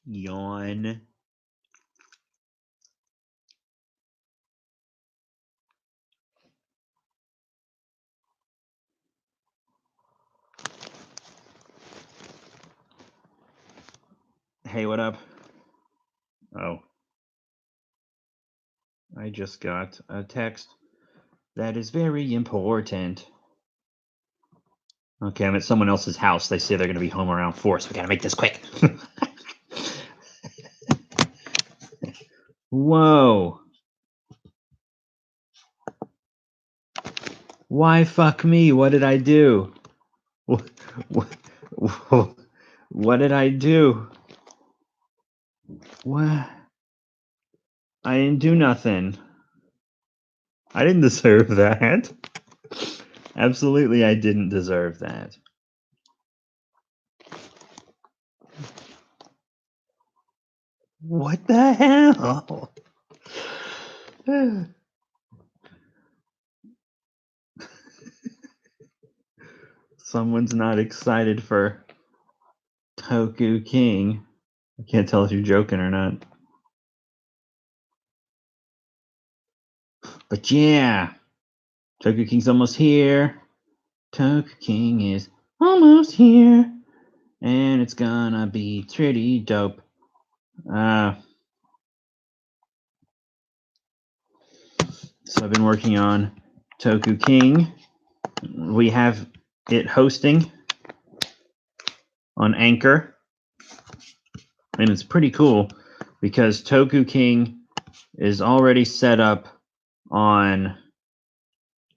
Yawn. Hey, what up? Oh. I just got a text that is very important. Okay, I'm at someone else's house. They say they're going to be home around 4, so we got to make this quick. Whoa. Why fuck me? What did I do? What did I do? What? I didn't do nothing. I didn't deserve that. Absolutely, I didn't deserve that. What the hell? Someone's not excited for Toku King. I can't tell if you're joking or not. But yeah, Toku King's almost here. Toku King is almost here. And it's gonna be pretty dope. So I've been working on Toku King. We have it hosting on Anchor. And it's pretty cool because Toku King is already set up on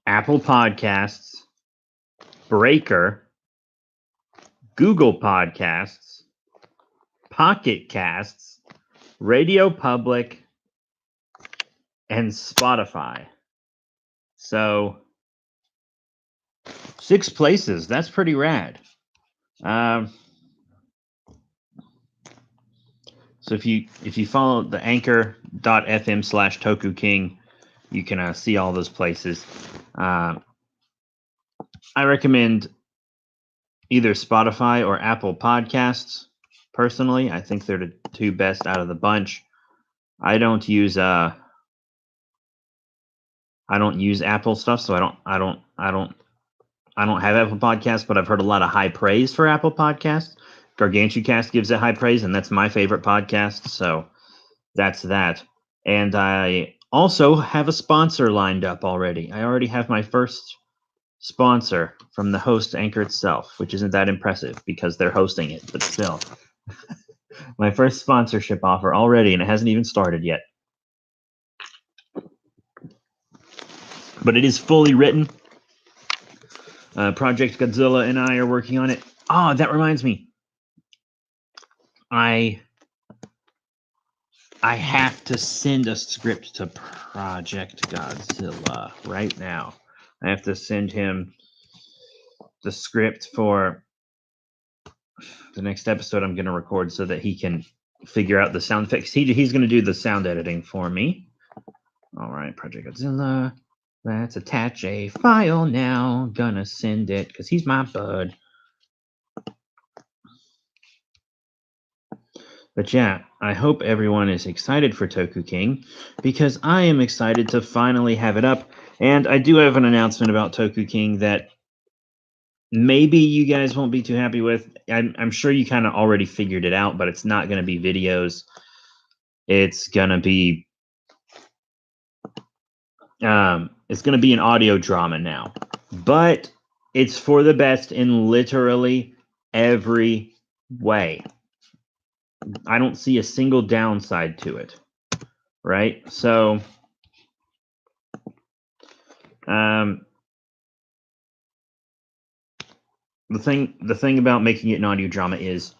Apple Podcasts, Breaker, Google Podcasts, Pocket Casts, Radio Public, and Spotify. So 6 places. That's pretty rad. So if you follow the anchor.fm/Toku King, you can see all those places. I recommend either Spotify or Apple Podcasts. Personally, I think they're the 2 best out of the bunch. I don't use Apple stuff, so I don't have Apple Podcasts, but I've heard a lot of high praise for Apple Podcasts. GargantuCast gives it high praise, and that's my favorite podcast, so that's that. And I also have a sponsor lined up already. I already have my first sponsor from the host Anchor itself, which isn't that impressive because they're hosting it, but still. My first sponsorship offer already, and it hasn't even started yet. But it is fully written. Project Godzilla and I are working on it. Oh, that reminds me. I have to send a script to Project Godzilla right now. I have to send him the script for the next episode I'm going to record so that he can figure out the sound effects. He's going to do the sound editing for me. All right, Project Godzilla. Let's attach a file now. Gonna send it because he's my bud. But yeah, I hope everyone is excited for Toku King because I am excited to finally have it up. And I do have an announcement about Toku King that maybe you guys won't be too happy with. I'm sure you kind of already figured it out, but it's not going to be videos. It's going to be an audio drama now. But it's for the best in literally every way. I don't see a single downside to it, right? So, the thing about making it an audio drama is,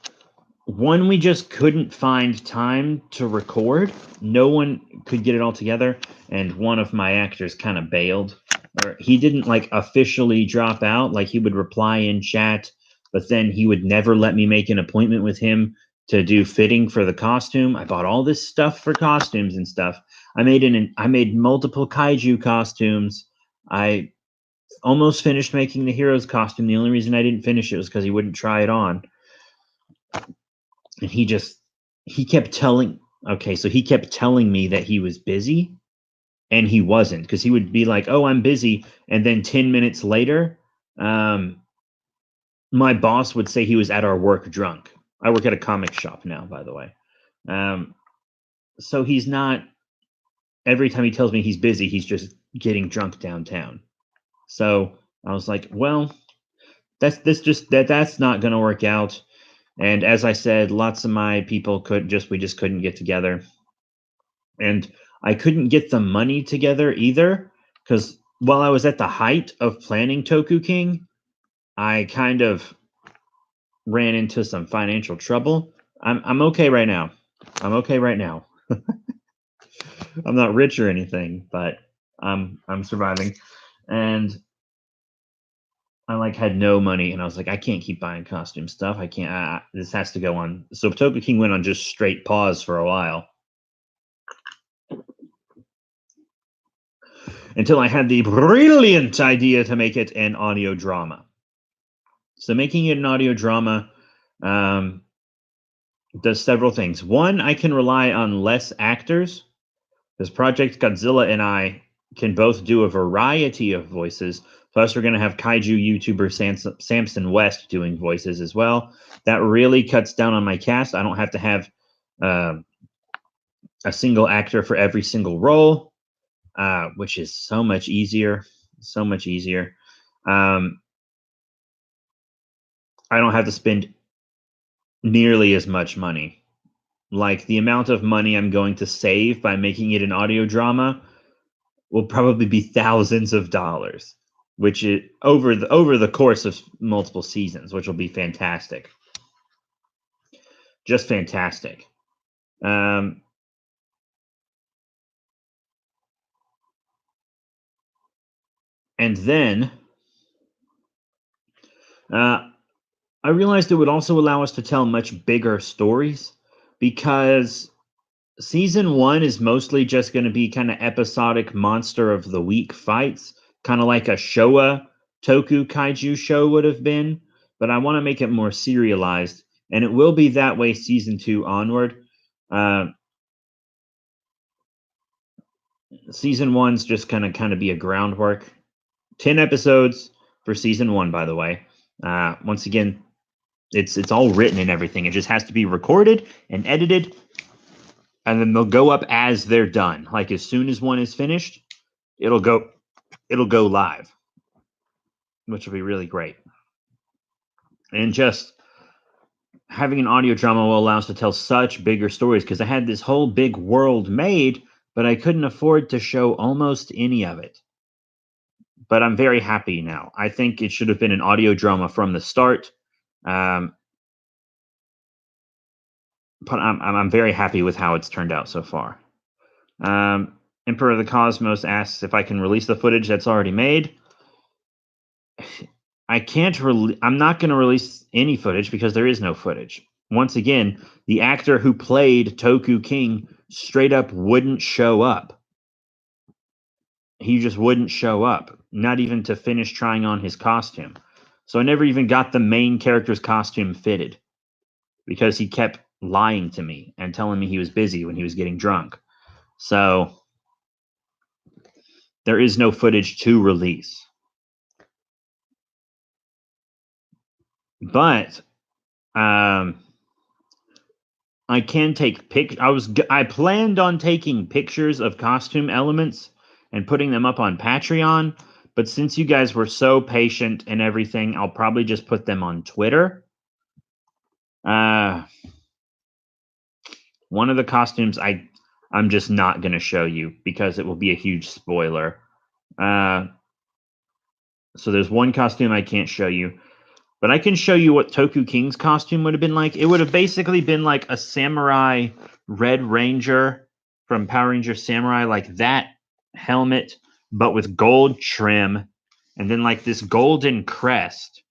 one, we just couldn't find time to record. No one could get it all together, and one of my actors kind of bailed. Or he didn't officially drop out. He would reply in chat, but then he would never let me make an appointment with him to do fitting for the costume. I bought all this stuff for costumes and stuff. I made multiple kaiju costumes. I Almost finished making the hero's costume. The only reason I didn't finish it was because he wouldn't try it on. And he kept telling he kept telling me that he was busy, and he wasn't, because he would be like, "Oh, I'm busy," and then 10 minutes later, um, my boss would say he was at our work drunk. I work at a comic shop now, by the way. Um, so he's not. Every time he tells me he's busy, he's just getting drunk downtown. So I was like, well, that's not going to work out. And as I said, lots of my people we just couldn't get together. And I couldn't get the money together either, because while I was at the height of planning Toku King, I kind of ran into some financial trouble. I'm okay right now. I'm okay right now. I'm not rich or anything, but I'm surviving. And I had no money, and I was like, I can't keep buying costume stuff. I can't. This has to go on. So Toku King went on just straight pause for a while until I had the brilliant idea to make it an audio drama. So making it an audio drama does several things. One, I can rely on less actors, because Project Godzilla and I can both do a variety of voices. Plus, we're going to have kaiju YouTuber Samson West doing voices as well. That really cuts down on my cast. I don't have to have a single actor for every single role, which is so much easier. So much easier. I don't have to spend nearly as much money. Like, the amount of money I'm going to save by making it an audio drama will probably be thousands of dollars, which is over the course of multiple seasons, which will be fantastic. Just fantastic. And then I realized it would also allow us to tell much bigger stories, because season 1 is mostly just going to be kind of episodic monster of the week fights, kind of like a Showa Toku kaiju show would have been, but I want to make it more serialized, and it will be that way season 2 onward. Season 1's just going to kind of be a groundwork. 10 episodes for season 1, by the way. Once again, it's all written and everything. It just has to be recorded and edited, and then they'll go up as they're done. Like, as soon as one is finished, it'll go live, which will be really great. And just having an audio drama will allow us to tell such bigger stories, because I had this whole big world made, but I couldn't afford to show almost any of it. But I'm very happy now. I think it should have been an audio drama from the start. But I'm very happy with how it's turned out so far. Emperor of the Cosmos asks if I can release the footage that's already made. I can't. I'm not going to release any footage because there is no footage. Once again, the actor who played Toku King straight up wouldn't show up. He just wouldn't show up, not even to finish trying on his costume. So I never even got the main character's costume fitted, because he kept lying to me and telling me he was busy when he was getting drunk. So there is no footage to release. But I can take I planned on taking pictures of costume elements and putting them up on Patreon, but since you guys were so patient and everything, I'll probably just put them on Twitter. One of the costumes I'm just not going to show you because it will be a huge spoiler. So there's one costume I can't show you, but I can show you what Toku King's costume would have been like. It would have basically been like a samurai Red Ranger from Power Ranger Samurai, like that helmet, but with gold trim, and then like this golden crest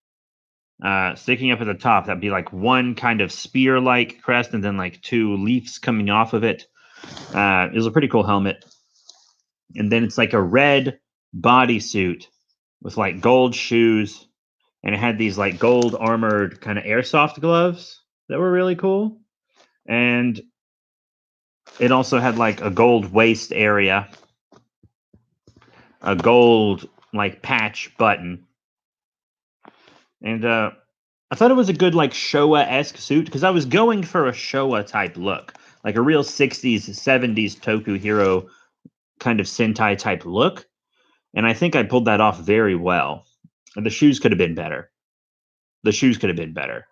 sticking up at the top. That'd be like one kind of spear-like crest, and then like two leaves coming off of it. It was a pretty cool helmet. And then it's like a red bodysuit with like gold shoes, and it had these like gold armored kind of airsoft gloves that were really cool. And it also had like a gold waist area, a gold like patch button. And I thought it was a good like Showa-esque suit because I was going for a Showa type look, like a real 60s, 70s Toku hero kind of Sentai type look. And I think I pulled that off very well. And the shoes could have been better. The shoes could have been better.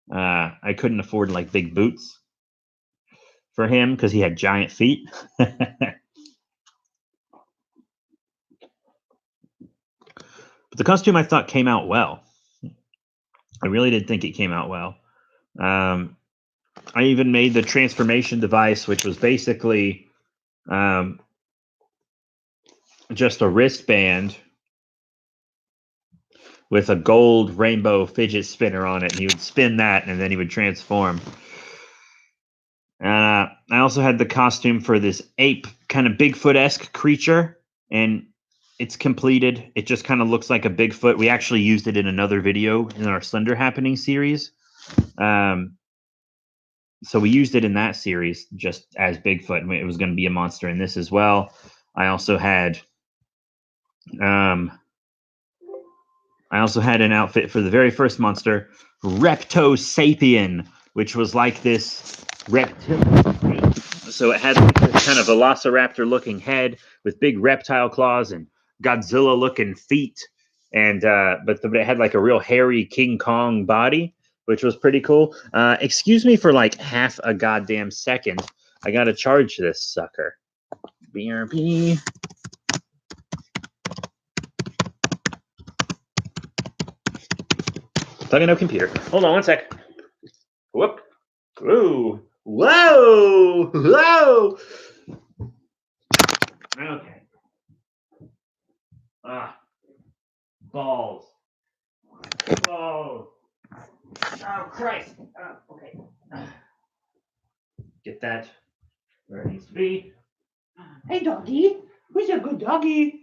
I couldn't afford like big boots for him because he had giant feet. But the costume I thought came out well. I really did think it came out well. I even made the transformation device, which was basically just a wristband with a gold rainbow fidget spinner on it, and he would spin that, and then he would transform. I also had the costume for this ape, kind of Bigfoot-esque creature, and it's completed. It just kind of looks like a Bigfoot. We actually used it in another video in our Slender Happening series. So we used it in that series just as Bigfoot, and it was going to be a monster in this as well. I also had an outfit for the very first monster, Repto Sapien, which was like this reptilian. So it had this kind of velociraptor looking head with big reptile claws and Godzilla looking feet. And but it had like a real hairy King Kong body, which was pretty cool. Excuse me for like half a goddamn second. I gotta charge this sucker. BRB. Plugging no computer. Hold on one sec. Whoop. Ooh. Whoa. Whoa. Okay. Balls. Balls. Oh, Christ. Okay. Get that where it needs to be. Hey, doggy. Who's a good doggy?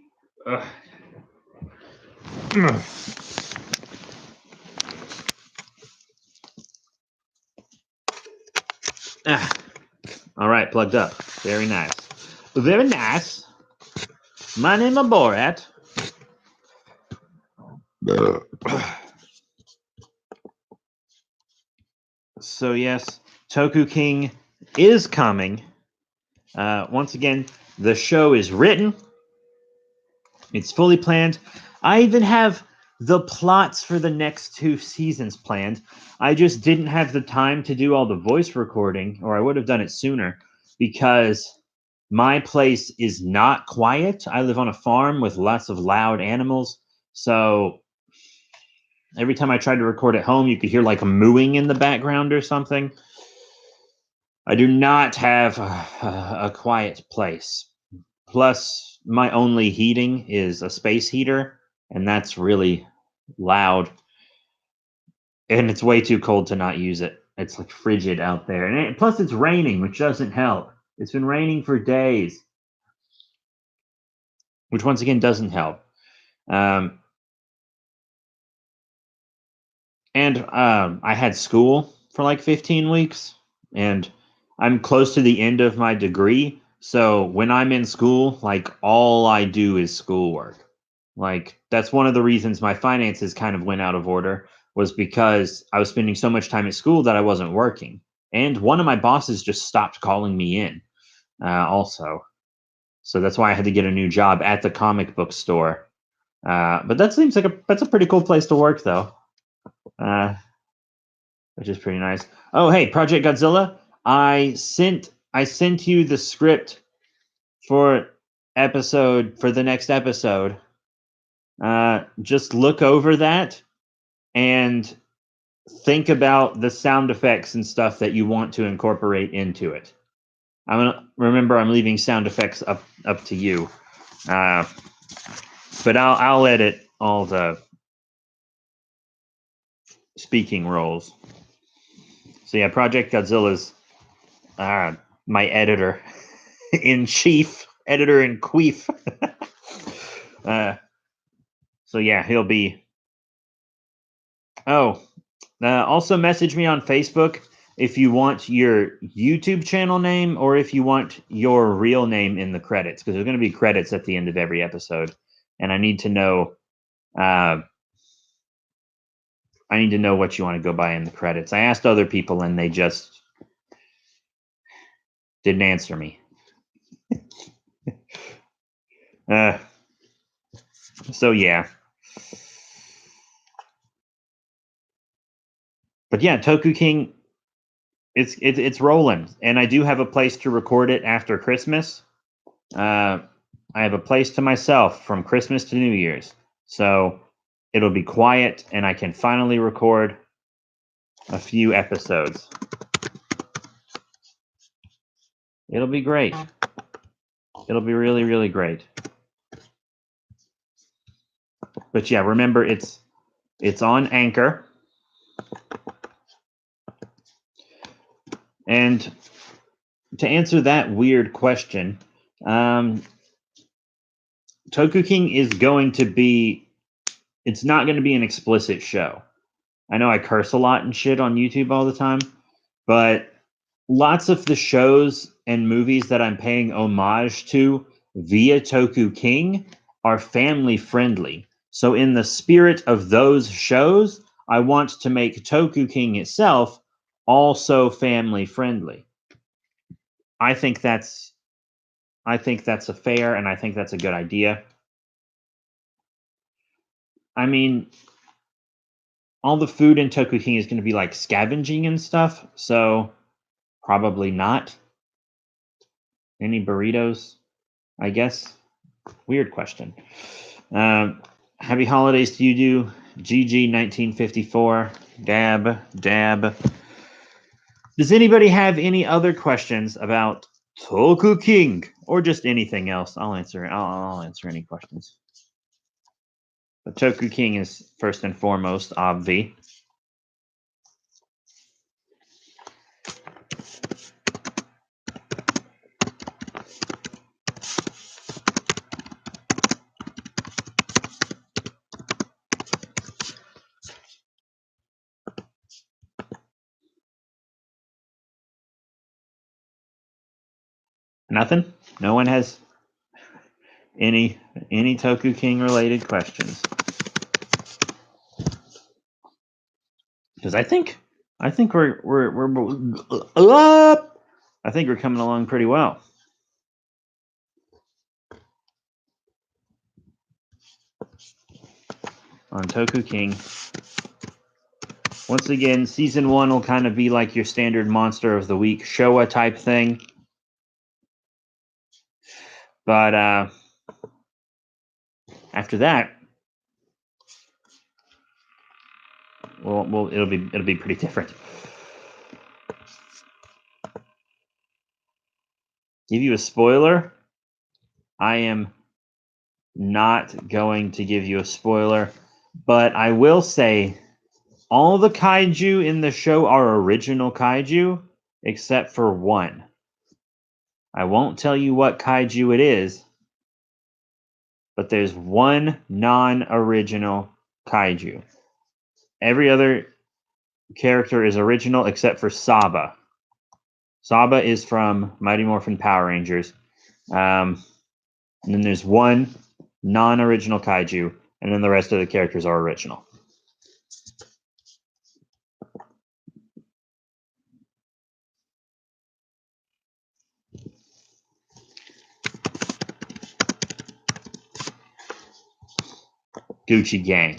All right, plugged up. Very nice. Very nice. My name is Borat. So yes, Toku King is coming. Once again, the show is written. It's fully planned. I even have the plots for the next 2 seasons planned. I just didn't have the time to do all the voice recording, or I would have done it sooner, because my place is not quiet. I live on a farm with lots of loud animals. So every time I tried to record at home, you could hear like a mooing in the background or something. I do not have a quiet place. Plus, my only heating is a space heater, and that's really loud. And it's way too cold to not use it. It's like frigid out there. And plus, it's raining, which doesn't help. It's been raining for days, which once again doesn't help. I had school for like 15 weeks, and I'm close to the end of my degree. So when I'm in school, like all I do is schoolwork. Like that's one of the reasons my finances kind of went out of order, was because I was spending so much time at school that I wasn't working. And one of my bosses just stopped calling me in also. So that's why I had to get a new job at the comic book store. But that seems like that's a pretty cool place to work, though. Which is pretty nice. Oh, hey, Project Godzilla, I sent you the script for the next episode. Just look over that and think about the sound effects and stuff that you want to incorporate into it. I'm leaving sound effects up to you. But I'll edit all the speaking roles. So yeah, Project Godzilla's my editor in chief, editor in queef. So So yeah, he'll be. Oh, also message me on Facebook if you want your YouTube channel name or if you want your real name in the credits, because there's going to be credits at the end of every episode, and I need to know. I need to know what you want to go by in the credits. I asked other people and they just didn't answer me. So yeah. But yeah, Toku King, it's rolling, and I do have a place to record it after Christmas. I have a place to myself from Christmas to New Year's, so it'll be quiet, and I can finally record a few episodes. It'll be great. It'll be really, really great. But yeah, remember it's on Anchor. And to answer that weird question, Toku King is going to be, it's not going to be an explicit show. I know I curse a lot and shit on YouTube all the time, but lots of the shows and movies that I'm paying homage to via Toku King are family friendly. So in the spirit of those shows, I want to make Toku King itself also family friendly. I think that's a fair, and I think that's a good idea. I mean, all the food in Toku King is going to be like scavenging and stuff, so probably not. Any burritos? I guess. Weird question. Happy holidays to you, do GG 1954. Dab. Does anybody have any other questions about Toku King or just anything else? I'll answer. I'll answer any questions. But Toku King is first and foremost obvi. Nothing? No one has any Toku King related questions? Because I think we're I think we're coming along pretty well. On Toku King. Once again, season 1 will kind of be like your standard monster of the week Showa type thing. But after that, well, it'll be pretty different. Give you a spoiler? I am not going to give you a spoiler, but I will say all the kaiju in the show are original kaiju, except for one. I won't tell you what kaiju it is, but there's one non-original kaiju. Every other character is original except for Saba. Saba is from Mighty Morphin Power Rangers. And then there's one non-original kaiju, and then the rest of the characters are original. Gucci Gang.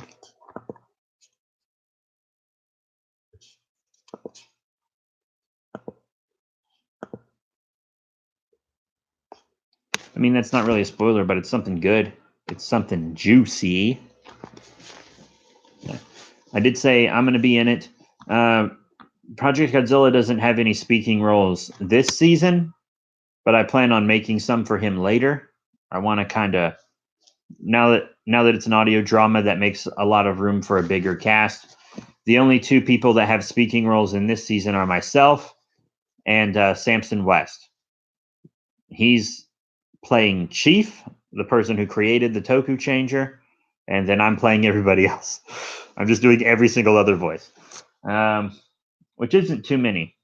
I mean, that's not really a spoiler, but it's something good. It's something juicy. Yeah. I did say I'm going to be in it. Project Godzilla doesn't have any speaking roles this season, but I plan on making some for him later. I want to kind of now that it's an audio drama that makes a lot of room for a bigger cast. The only two people that have speaking roles in this season are myself and Samson West. He's playing Chief, the person who created the Toku Changer, and then I'm playing everybody else. I'm just doing every single other voice, which isn't too many.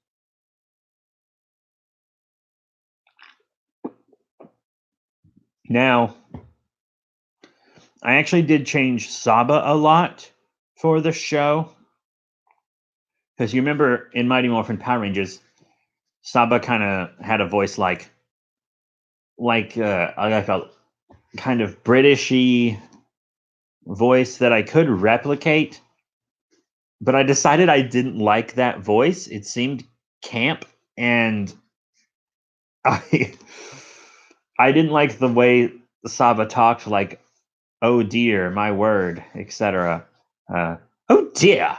Now, I actually did change Saba a lot for the show. Because you remember in Mighty Morphin Power Rangers, Saba kind of had a voice like a kind of Britishy voice that I could replicate, but I decided I didn't like that voice. It seemed camp, and I I didn't like the way Saba talked, like "Oh dear, my word," etc. Oh dear,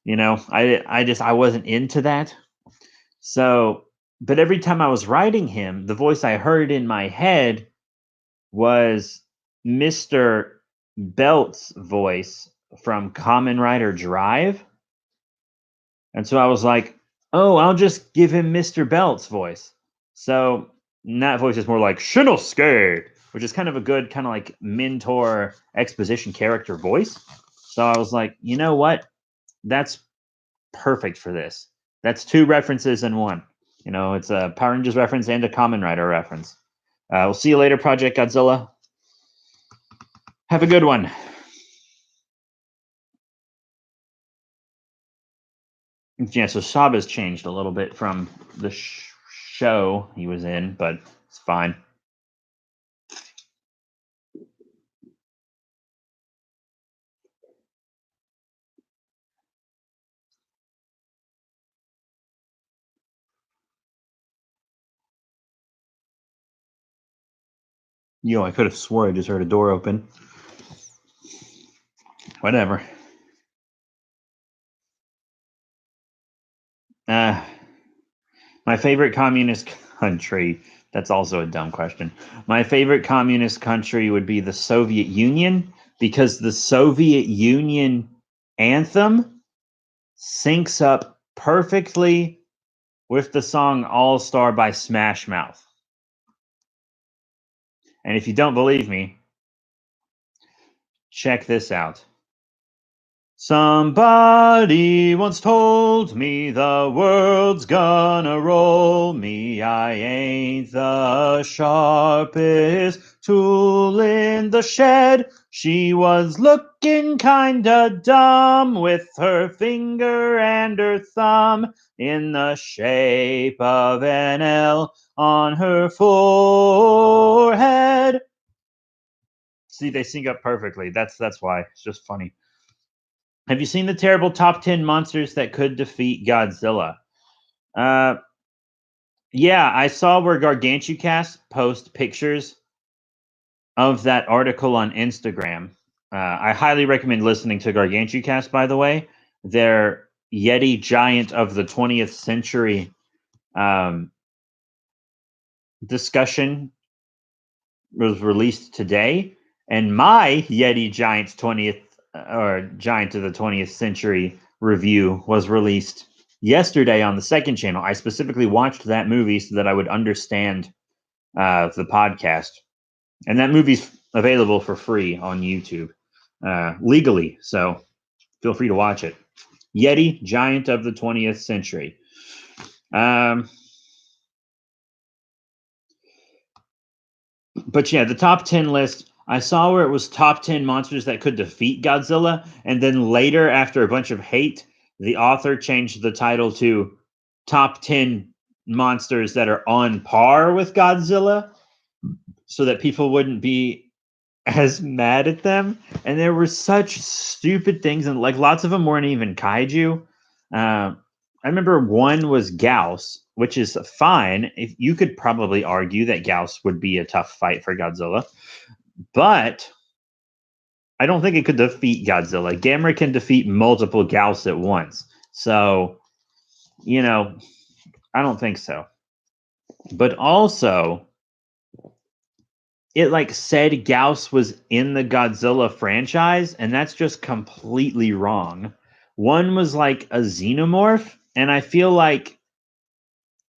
I wasn't into that. So, but every time I was writing him, the voice I heard in my head was Mr. Belt's voice from Kamen Rider Drive. And so I was like, oh, I'll just give him Mr. Belt's voice. So that voice is more like Shinosuke, which is kind of a good kind of like mentor exposition character voice. So I was like, you know what? That's perfect for this. That's two references in one. It's a Power Rangers reference and a Kamen Rider reference. We'll see you later, Project Godzilla. Have a good one. Yeah, so Saba's changed a little bit from the show he was in, but it's fine. I could have swore I just heard a door open. Whatever. My favorite communist country. That's also a dumb question. My favorite communist country would be the Soviet Union, because the Soviet Union anthem syncs up perfectly with the song All Star by Smash Mouth. And if you don't believe me, check this out. Somebody once told me the world's gonna roll me. I ain't the sharpest tool in the shed. She was looking kinda dumb with her finger and her thumb in the shape of an L on her forehead. See, they sync up perfectly. That's why. It's just funny. Have you seen the terrible top 10 monsters that could defeat Godzilla? Uh, yeah, I saw where Gargantucast post pictures of that article on Instagram. I highly recommend listening to Gargantucast, by the way. Their Yeti giant of the 20th century discussion was released today, and my Yeti giant 20th or giant of the 20th century review was released yesterday on the second channel. I specifically watched that movie so that I would understand the podcast, and that movie's available for free on YouTube legally, so feel free to watch it. Yeti giant of the 20th century. But yeah, the top 10 list, I saw where it was top 10 monsters that could defeat Godzilla. And then later, after a bunch of hate, the author changed the title to top 10 monsters that are on par with Godzilla so that people wouldn't be as mad at them. And there were such stupid things. And like lots of them weren't even kaiju. I remember one was Gauss, which is fine. If you could probably argue that Gauss would be a tough fight for Godzilla, but I don't think it could defeat Godzilla. Gamera can defeat multiple Gauss at once. So, I don't think so. But also, it like said Gauss was in the Godzilla franchise, and that's just completely wrong. One was like a xenomorph, and I feel like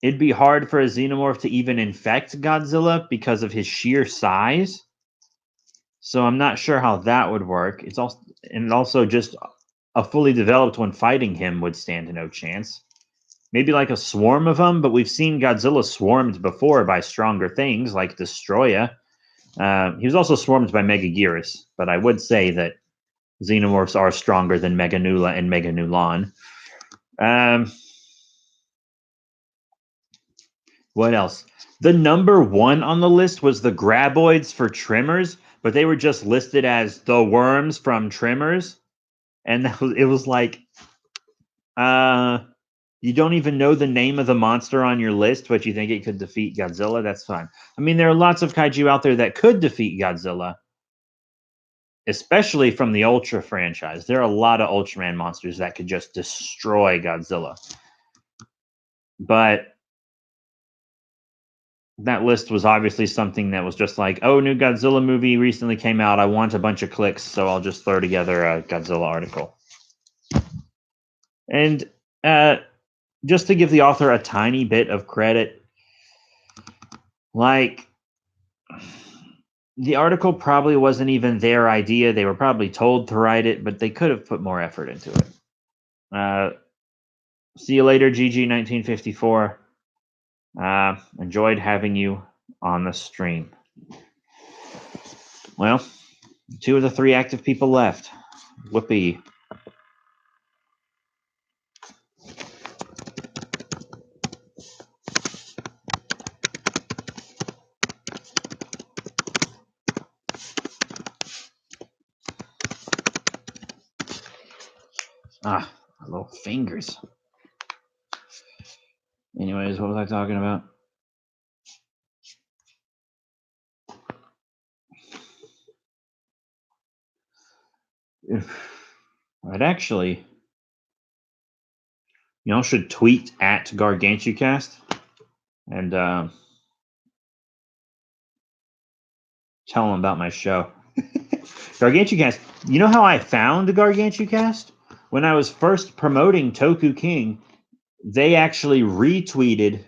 it'd be hard for a xenomorph to even infect Godzilla because of his sheer size. So I'm not sure how that would work. It's also just a fully developed one fighting him would stand no chance. Maybe like a swarm of them, but we've seen Godzilla swarmed before by stronger things like Destroya. He was also swarmed by Megaguirus, but I would say that Xenomorphs are stronger than Meganula and Meganulon. What else? The number one on the list was the Graboids for Tremors, but they were just listed as the worms from Tremors. And it was like, you don't even know the name of the monster on your list, but you think it could defeat Godzilla. That's fine. I mean, there are lots of kaiju out there that could defeat Godzilla, especially from the Ultra franchise. There are a lot of Ultraman monsters that could just destroy Godzilla. But that list was obviously something that was just like, oh, new Godzilla movie recently came out. I want a bunch of clicks, so I'll just throw together a Godzilla article. And just to give the author a tiny bit of credit, like, the article probably wasn't even their idea. They were probably told to write it, but they could have put more effort into it. See you later, GG1954. Enjoyed having you on the stream. Well, 2 of the 3 active people left. Whoopee. Ah, my little fingers. Anyways, what was I talking about? I'd actually, y'all should tweet at GargantuCast and tell them about my show. GargantuCast, you know how I found GargantuCast? When I was first promoting Toku King, they actually retweeted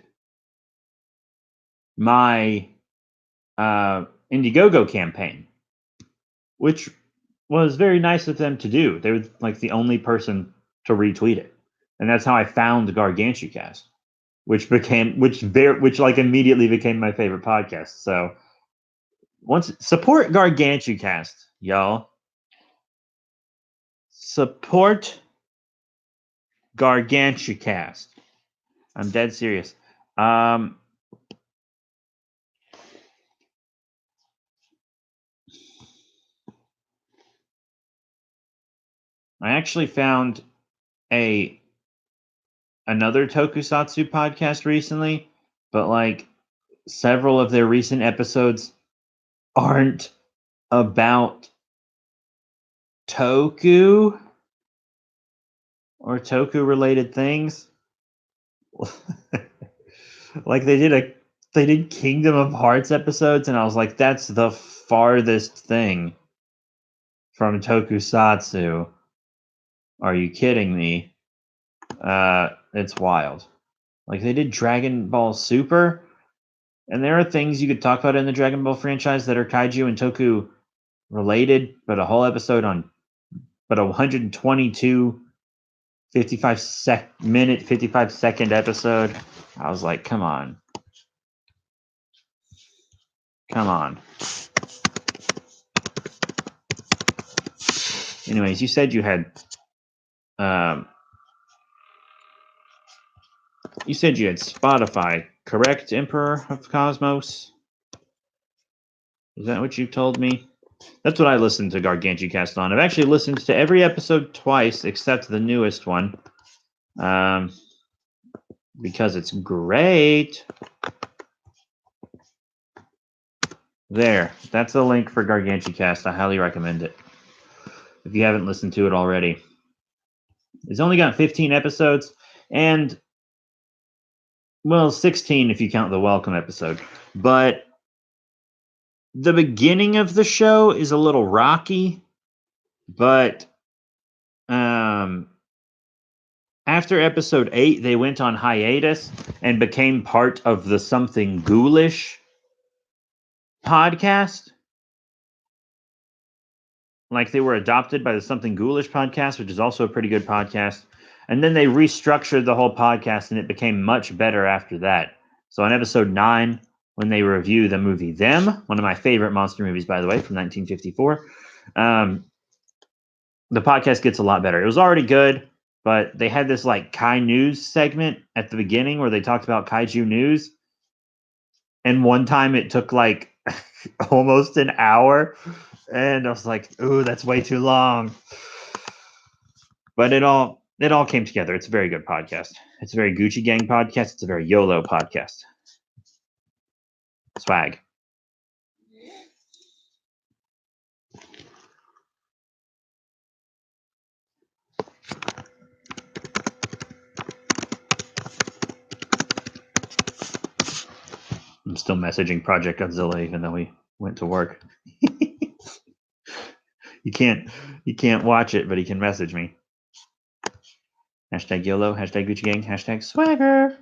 my Indiegogo campaign, which was very nice of them to do. They were like the only person to retweet it, and that's how I found GargantuCast, which like immediately became my favorite podcast. So support GargantuCast, y'all. Support GargantuCast. I'm dead serious. I actually found another tokusatsu podcast recently, but like several of their recent episodes aren't about Toku or Toku related things. Like they did Kingdom of Hearts episodes, and I was like, that's the farthest thing from tokusatsu. Are you kidding me? It's wild. Like they did Dragon Ball Super, and there are things you could talk about in the Dragon Ball franchise that are kaiju and Toku related, but a whole episode but a 122 55 second episode. I was like, come on. Anyways, you said you had Spotify, correct, Emperor of Cosmos? Is that what you told me? That's what I listened to GargantuCast on. I've actually listened to every episode twice except the newest one. Because it's great. There. That's the link for GargantuCast. I highly recommend it. If you haven't listened to it already. It's only got 15 episodes, and, well, 16 if you count the welcome episode. But the beginning of the show is a little rocky, but after episode 8, they went on hiatus and became part of the Something Ghoulish podcast. like they were adopted by the Something Ghoulish podcast, which is also a pretty good podcast. And then they restructured the whole podcast and it became much better after that. So on episode 9, when they review the movie Them, one of my favorite monster movies, by the way, from 1954, the podcast gets a lot better. It was already good, but they had this like Kai News segment at the beginning where they talked about kaiju news. And one time it took like almost an hour. And I was like, ooh, that's way too long. But it all came together. It's a very good podcast. It's a very Gucci Gang podcast. It's a very YOLO podcast. Swag. I'm still messaging Project Godzilla even though we went to work. You can't watch it, but he can message me. Hashtag YOLO, hashtag Gucci Gang, hashtag swagger.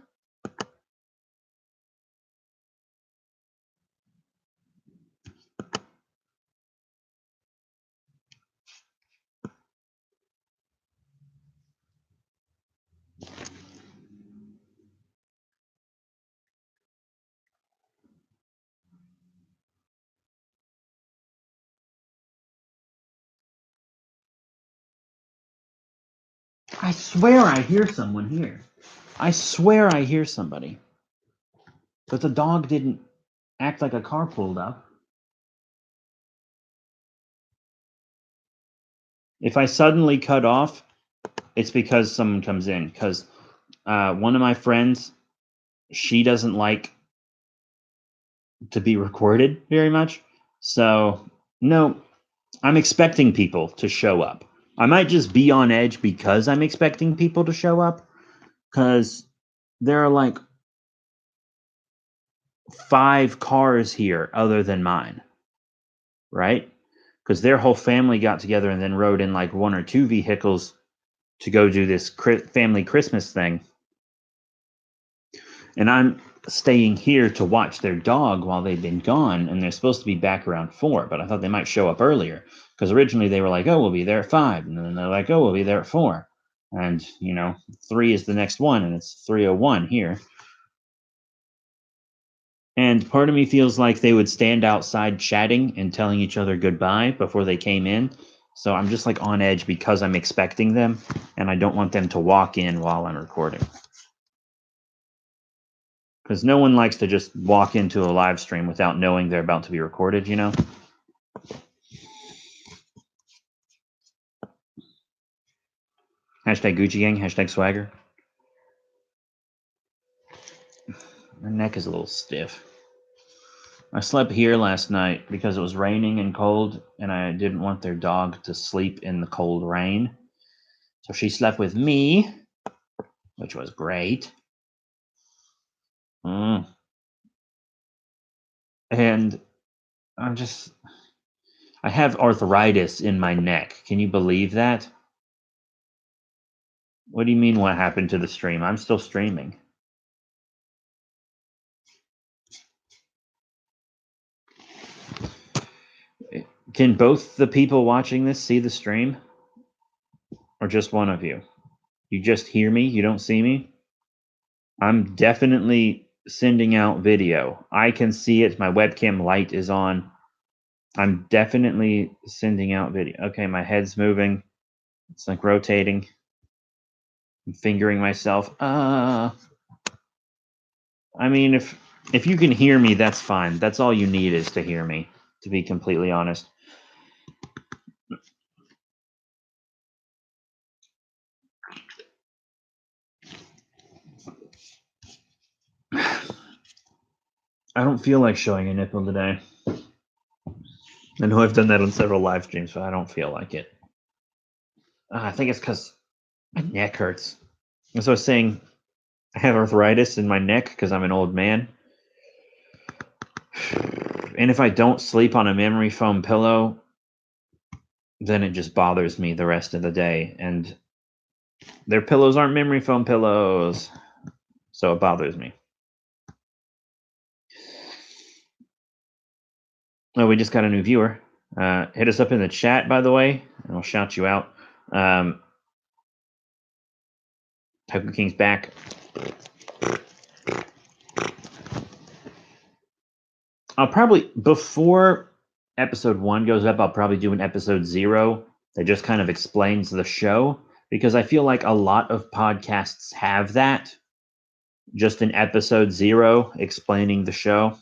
I swear I hear someone here. I swear I hear somebody. But the dog didn't act like a car pulled up. If I suddenly cut off, it's because someone comes in. Because one of my friends, she doesn't like to be recorded very much. So, no, I'm expecting people to show up. I might just be on edge because I'm expecting people to show up. Because there are like 5 cars here other than mine. Right? Because their whole family got together and then rode in like 1 or 2 vehicles to go do this family Christmas thing. And I'm staying here to watch their dog while they've been gone, and they're supposed to be back around 4, but I thought they might show up earlier, because originally they were like, oh, we'll be there at 5, and then they're like, oh, we'll be there at 4, and 3 is the next one, and it's 3:01 here. And part of me feels like they would stand outside chatting and telling each other goodbye before they came in. So I'm just like on edge because I'm expecting them, and I don't want them to walk in while I'm recording. Because no one likes to just walk into a live stream without knowing they're about to be recorded, Hashtag Gucci Gang, hashtag swagger. My neck is a little stiff. I slept here last night because it was raining and cold, and I didn't want their dog to sleep in the cold rain. So she slept with me, which was great. And I have arthritis in my neck. Can you believe that? What do you mean what happened to the stream? I'm still streaming. Can both the people watching this see the stream? Or just one of you? You just hear me? You don't see me? I'm definitely sending out video. I can see it. My webcam light is on. I'm definitely sending out video. Okay, my head's moving. It's like rotating. I'm fingering myself. I mean, if you can hear me, that's fine. That's all you need is to hear me, to be completely honest. I don't feel like showing a nipple today. I know I've done that on several live streams, but I don't feel like it. I think it's because my neck hurts. As I was saying, I have arthritis in my neck because I'm an old man. And if I don't sleep on a memory foam pillow, then it just bothers me the rest of the day. And their pillows aren't memory foam pillows, so it bothers me. Oh, we just got a new viewer. Hit us up in the chat, by the way, and I'll shout you out. Toku King's back. I'll probably, before episode 1 goes up, I'll probably do an episode 0 that just kind of explains the show, because I feel like a lot of podcasts have that. Just an episode 0 explaining the show.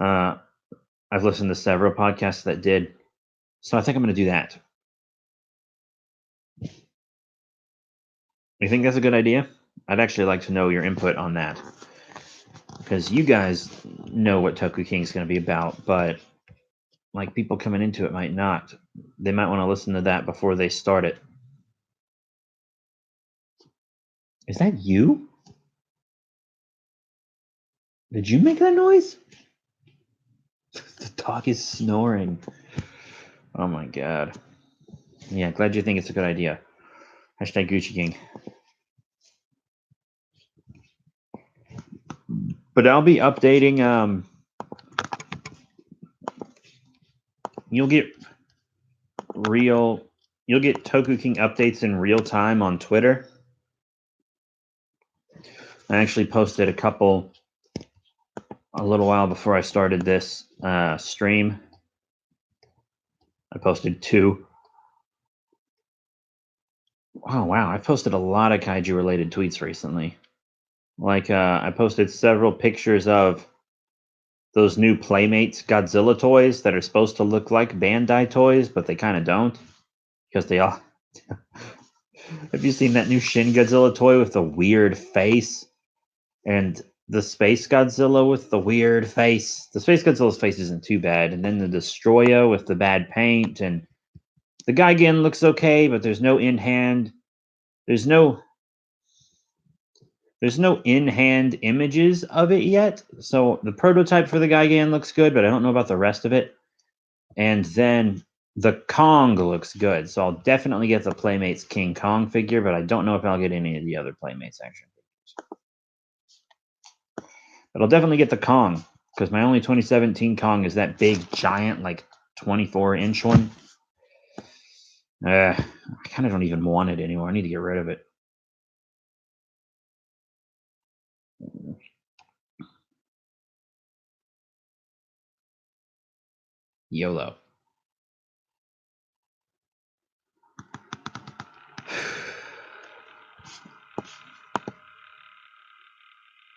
I've listened to several podcasts that did. So I think I'm going to do that. You think that's a good idea? I'd actually like to know your input on that. Because you guys know what Toku King is going to be about, but like people coming into it might not. They might want to listen to that before they start it. Is that you? Did you make that noise? The dog is snoring. Oh my god. Yeah, glad you think it's a good idea. Hashtag Gucci King. But I'll be updating. You'll get Toku King updates in real time on Twitter. I actually posted a couple a little while before I started this stream. I posted 2. Oh wow, I posted a lot of kaiju related tweets recently. Like I posted several pictures of those new Playmates Godzilla toys that are supposed to look like Bandai toys, but they kind of don't, because they all. Have you seen that new Shin Godzilla toy with the weird face, and the Space Godzilla with the weird face? The Space Godzilla's face isn't too bad, and then the Destroyer with the bad paint, and the Gigan looks okay, but there's no in hand. There's no in-hand images of it yet. So the prototype for the Gigan looks good, but I don't know about the rest of it. And then the Kong looks good. So I'll definitely get the Playmates King Kong figure, but I don't know if I'll get any of the other Playmates action figures. But I'll definitely get the Kong, because my only 2017 Kong is that big, giant, like 24-inch one. I kind of don't even want it anymore. I need to get rid of it. YOLO.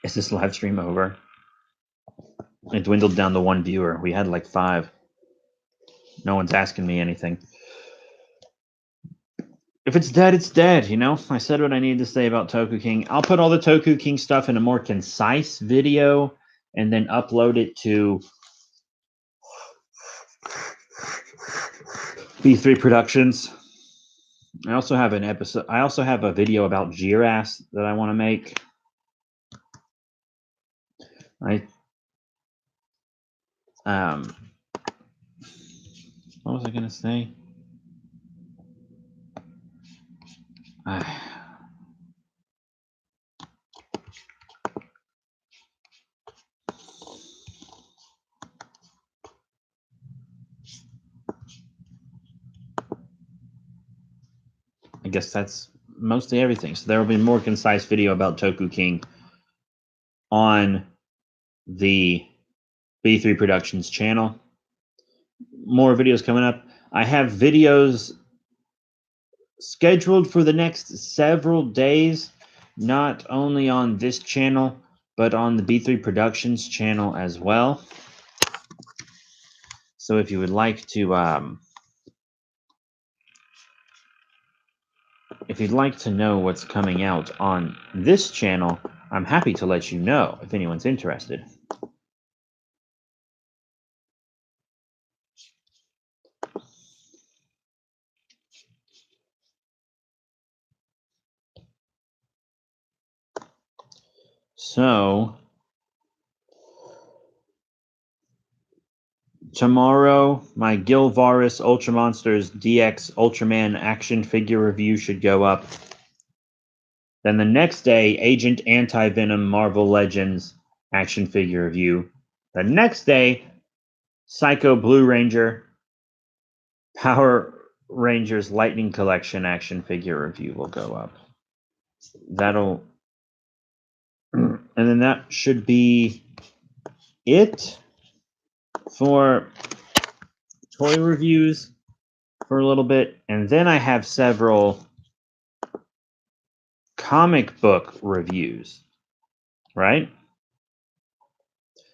Is this live stream over? It dwindled down to 1 viewer. We had like 5. No one's asking me anything. If it's dead, it's dead, you know? I said what I needed to say about Toku King. I'll put all the Toku King stuff in a more concise video and then upload it to B3 Productions. I also have a video about Girass that I want to make. What was I gonna say? I guess that's mostly everything. So there will be a more concise video about Toku King on the B3 Productions channel. More videos coming up. I have videos scheduled for the next several days, not only on this channel, but on the B3 Productions channel as well. So if you would like to, if you'd like to know what's coming out on this channel, I'm happy to let you know if anyone's interested. So tomorrow, my Gilvaris Ultra Monsters DX Ultraman action figure review should go up. Then the next day, Agent Anti-Venom Marvel Legends action figure review. The next day, Psycho Blue Ranger, Power Rangers Lightning Collection action figure review will go up. That'll, and then that should be it for toy reviews for a little bit. And then I have several comic book reviews, right?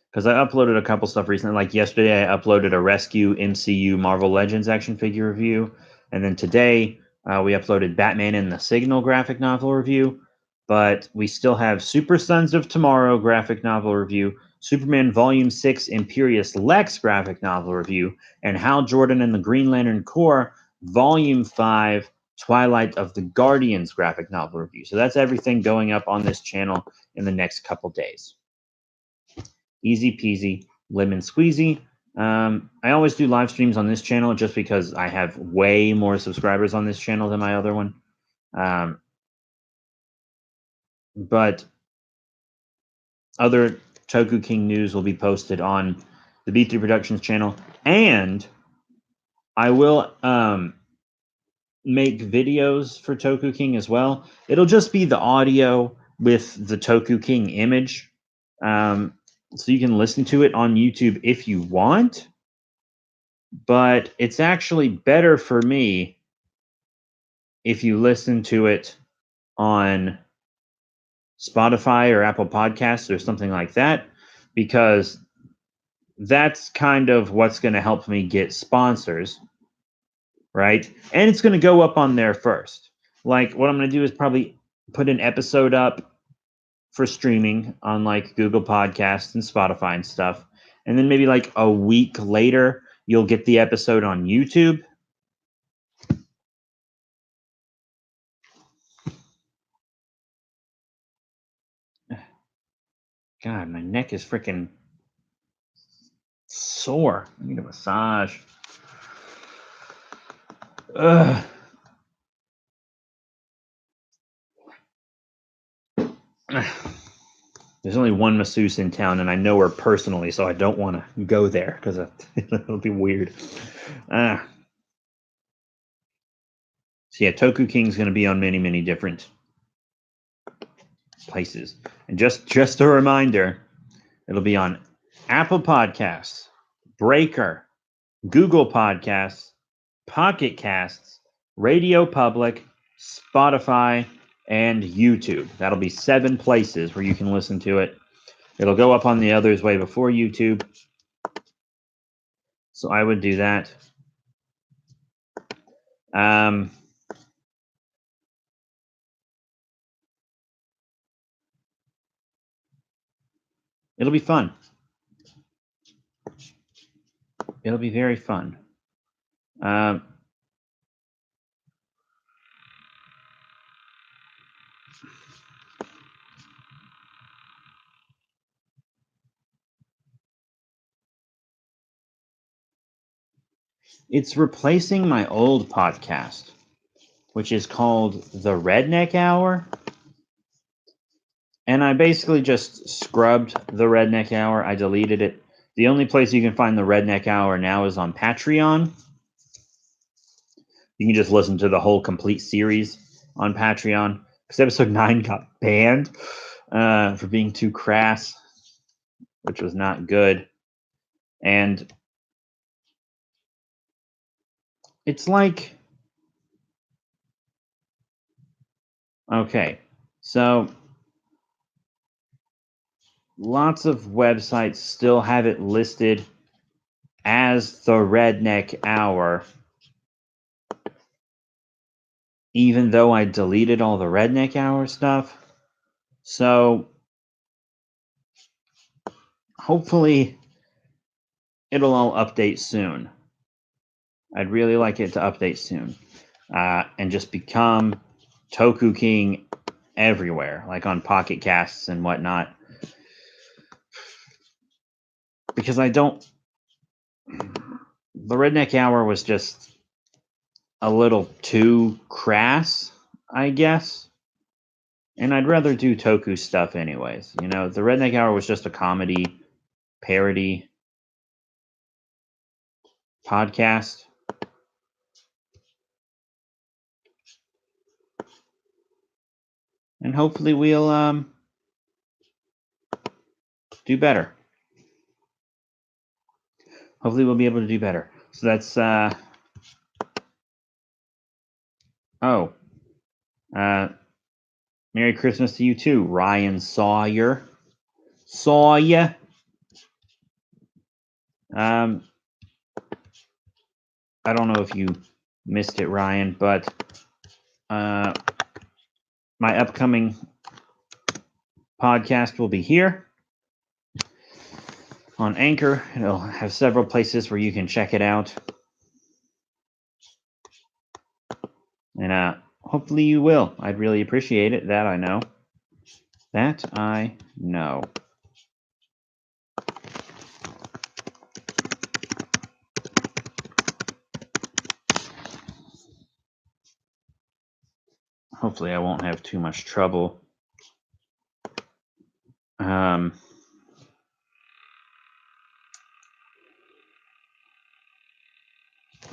Because I uploaded a couple stuff recently. Like yesterday, I uploaded a Rescue MCU Marvel Legends action figure review. And then today, we uploaded Batman and the Signal graphic novel review. But we still have Super Sons of Tomorrow graphic novel review, Superman Volume 6 Imperious Lex graphic novel review, and Hal Jordan and the Green Lantern Corps Volume 5 Twilight of the Guardians graphic novel review. So that's everything going up on this channel in the next couple days. Easy peasy, lemon squeezy. I always do live streams on this channel just because I have way more subscribers on this channel than my other one. But other Toku King news will be posted on the B3 Productions channel. And I will make videos for Toku King as well. It'll just be the audio with the Toku King image. So you can listen to it on YouTube if you want. But it's actually better for me if you listen to it on Spotify or Apple Podcasts or something like that, because that's kind of what's going to help me get sponsors, right? And it's going to go up on there first. Like, what I'm going to do is probably put an episode up for streaming on like Google Podcasts and Spotify and stuff. And then maybe like a week later, you'll get the episode on YouTube. God, my neck is freaking sore. I need a massage. Ugh. There's only one masseuse in town, and I know her personally, so I don't want to go there because it'll be weird. So yeah, Toku King's going to be on many, many different places. And just a reminder, it'll be on Apple Podcasts, Breaker, Google Podcasts, Pocket Casts, Radio Public, Spotify, and YouTube. That'll be 7 places where you can listen to it. It'll go up on the others way before YouTube. So I would do that. It'll be fun. It'll be very fun. It's replacing my old podcast, which is called The Redneck Hour. And I basically just scrubbed The Redneck Hour. I deleted it. The only place you can find The Redneck Hour now is on Patreon. You can just listen to the whole complete series on Patreon. Because episode 9 got banned for being too crass, which was not good. And it's like, okay, so lots of websites still have it listed as the Redneck Hour, even though I deleted all the Redneck Hour stuff. So hopefully it'll all update soon. I'd really like it to update soon and just become Toku King everywhere, like on Pocket Casts and whatnot. Because I don't... The Redneck Hour was just a little too crass, I guess. And I'd rather do Toku stuff anyways. You know, the Redneck Hour was just a comedy parody. podcast. And hopefully we'll do better. Hopefully we'll be able to do better. So that's Merry Christmas to you too, Ryan Sawyer. I don't know if you missed it, Ryan, but my upcoming podcast will be here on Anchor. It'll have several places where you can check it out. And hopefully you will. I'd really appreciate it. That I know. Hopefully I won't have too much trouble.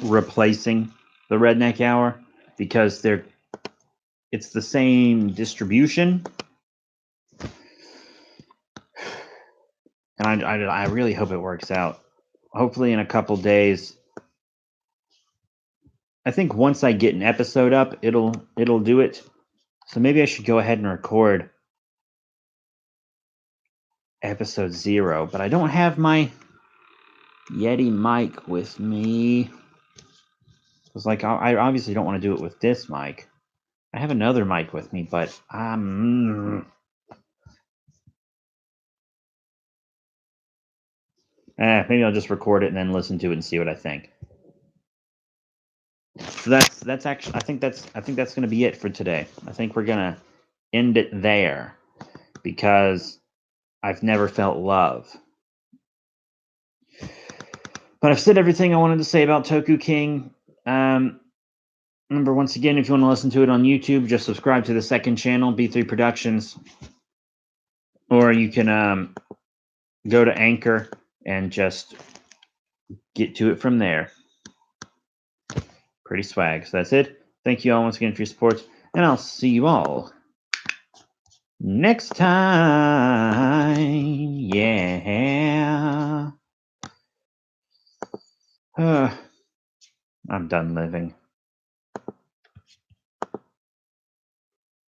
Replacing the Redneck Hour because it's the same distribution. And I really hope it works out. Hopefully in a couple days. I think once I get an episode up, it'll do it. So maybe I should go ahead and record episode 0. But I don't have my Yeti mic with me. It's like I obviously don't want to do it with this mic. I have another mic with me, but maybe I'll just record it and then listen to it and see what I think. So that's actually I think that's going to be it for today. I think we're going to end it there because I've never felt love. But I've said everything I wanted to say about Toku King. Remember, once again, if you want to listen to it on YouTube, just subscribe to the second channel, B3 Productions. Or you can go to Anchor and just get to it from there. Pretty swag. So that's it. Thank you all once again for your support. And I'll see you all next time. Yeah. I'm done living.